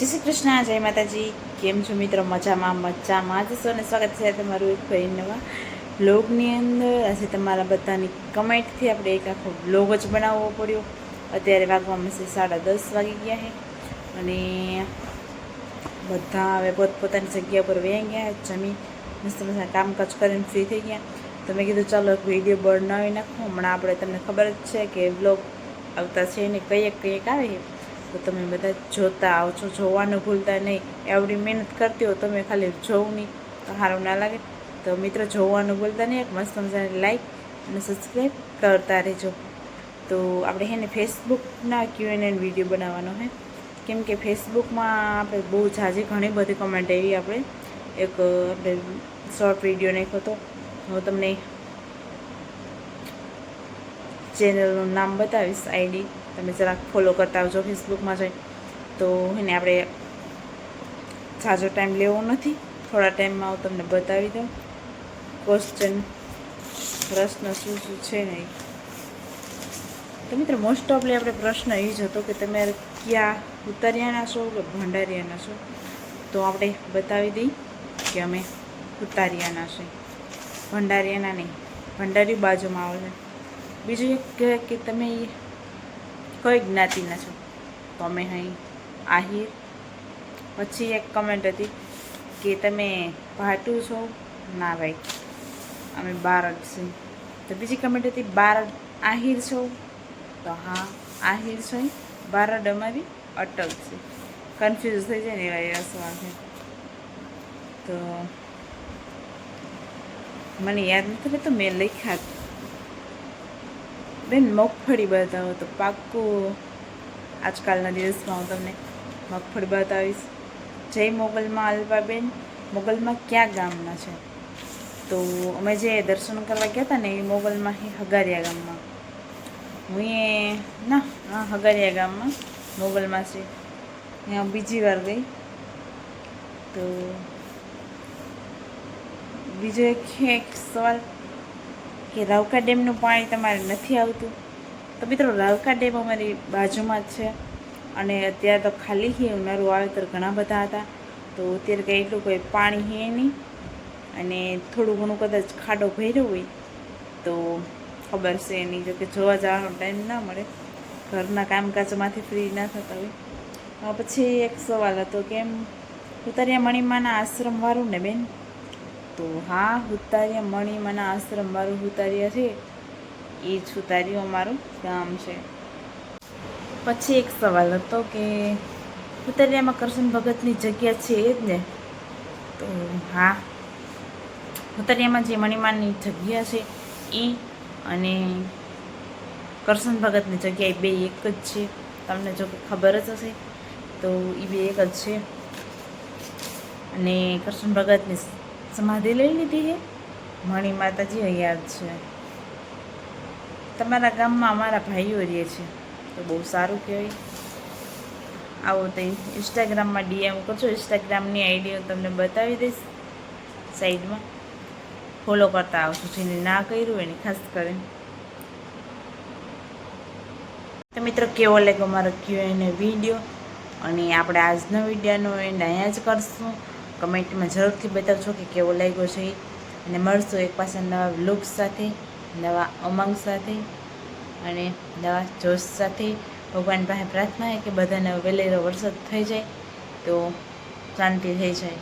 જય શ્રી કૃષ્ણ, જય માતાજી. કેમ છો મિત્રો? મજામાં જ છો ને? સ્વાગત છે તમારું એક ભાઈ નવા બ્લોગની અંદર. આજે તમારા બધાની કમેન્ટથી આપણે એક આખો બ્લોગ જ બનાવવો પડ્યો. અત્યારે વાગવામાં છે 10:30 વાગી ગયા છે અને બધા હવે પોતપોતાની જગ્યા પર વહી ગયા. જમી મસ્ત મસ્ત કામકાજ કરીને ફ્રી થઈ ગયા. તો મેં કીધું ચાલો એક વિડીયો બનાવી નાખો. હમણાં આપણે તમને ખબર જ છે કે બ્લોગ આવતા છે ને કંઈક આવે છે, તો તમે બધા જોતા આવજો. જોવાનું ભૂલતા નહીં. એવડી મહેનત કરતી હો તમે ખાલી જોવું નહીં તો સારું ના લાગે. તો મિત્રો જોવાનું ભૂલતા નહીં. એક મસ્ત મજાની લાઈક અને સબસ્ક્રાઈબ કરતા રહેજો. તો આપણે છે ને ફેસબુકના Q&A વિડીયો બનાવવાનો છે, કેમ કે ફેસબુકમાં આપણે બહુ ઘણી બધી કમેન્ટ એવી આપણે શોર્ટ વિડીયો નાખ્યો હતો. હું તમને ચેનલનું નામ બતાવીશ, આઈડી તમે જરાક ફોલો કરતા આવજો ફેસબુકમાં જઈ. તો એને આપણે ઝાઝો ટાઈમ લેવો નથી, થોડા ટાઈમમાં હું તમને બતાવી દઉં પ્રશ્ન શું છે નહીં. તો મિત્રો મોસ્ટ ઓફલી આપણે પ્રશ્ન એ જ હતો કે તમે ક્યાં ઉતારિયાના છો કે ભંડારિયાના છો. તો આપણે બતાવી દઈએ કે અમે ઉતારિયાના છે, ભંડારિયાના નહીં. ભંડારી બાજુમાં આવે છે. બીજું એક કહે કે તમે કઈ જ્ઞાતિના છો, તો અમે અહીં આહિર. પછી એક કમેન્ટ હતી કે તમે ભાટુ છો, ના ભાઈ અમે બારડ છીએ. તો બીજી કમેન્ટ હતી બારડ આહિર છો, તો હા આહિર છો. બારડ અમારી અટક છે. કન્ફ્યુઝ થઈ જાય ને એવા સવાલ છે. તો મને યાદ નથી રહેતું, મેં લખ્યા બેન મગફળી બતાવો. તો પાક્કું આજકાલના દિવસમાં હું તમને મગફળી બતાવીશ. જય મોગલમાં અલ્પાબેન, મોગલમાં ક્યાં ગામના છે? તો અમે જે દર્શન કરવા ગયા હતા ને એ મોગલમાં હગારિયા ગામમાં. હગારિયા ગામમાં મોગલમાં છે. ત્યાં બીજી વાર ગઈ. તો બીજો એક સવાલ કે રાવકા ડેમનું પાણી તમારે નથી આવતું. તો મિત્રો રાવકા ડેમ અમારી બાજુમાં જ છે અને અત્યારે તો ખાલી છે. ઉનાળુ વાવેતર ઘણા બધા હતા, તો અત્યારે કંઈ એટલું કોઈ પાણી છે નહીં. અને થોડું ઘણું કદાચ ખાડો ભર્યો હોય તો ખબર છે એની. જો કે જોવા જવાનો ટાઈમ ના મળે, ઘરના કામકાજમાંથી ફ્રી ના થતા હોય. પછી એક સવાલ હતો કેમ ઉતારિયા મણિમાના આશ્રમવાળું ને બેન? તો હા, ઉતારિયા મણિમાના આશ્રમવાળું ઉતારિયા છે, એ જ ઉતારિયું અમારું ગામ છે. પછી એક સવાલ હતો કે ઉતારિયામાં કરશન ભગતની જગ્યા છે એ જ ને? તો હા, ઉતારિયામાં જે મણિમાની જગ્યા છે એ અને કરશન ભગતની જગ્યા એ બે એક જ છે. તમને જો કે ખબર જ હશે, તો એ બે એક જ છે. અને કરશન ભગતની સમાધિ લઈ લીધી છે. મણી માતાજી યાદ છે. તમારા ગામમાં અમારા ભાઈઓ રહે છે, તો બહુ સારું કહેવાય. આવો તો ઇન્સ્ટાગ્રામમાં DM કરજો. ઇન્સ્ટાગ્રામની આઈડી હું તમને બતાવી દઈશ સાઈડમાં. ફોલો કરતા આવશો, જેને ના કર્યું હોય ને ખાસ કરીને. તો મિત્રો કેવો લાગ્યો મારો Q&A વિડીયો? અને આપણે આજનો વિડીયોનો એન્ડ અહીંયા જ કરશું. કમેન્ટમાં જરૂરથી બતાવજો કે કેવો લાગ્યો છે. અને મળશું એક પાછા નવા વ્લોગ સાથે, નવા ઉમંગ સાથે અને નવા જોશ સાથે. ભગવાન પાસે પ્રાર્થના છે કે બધાને વહેલો વરસાદ થઈ જાય તો શાંતિ થઈ જાય.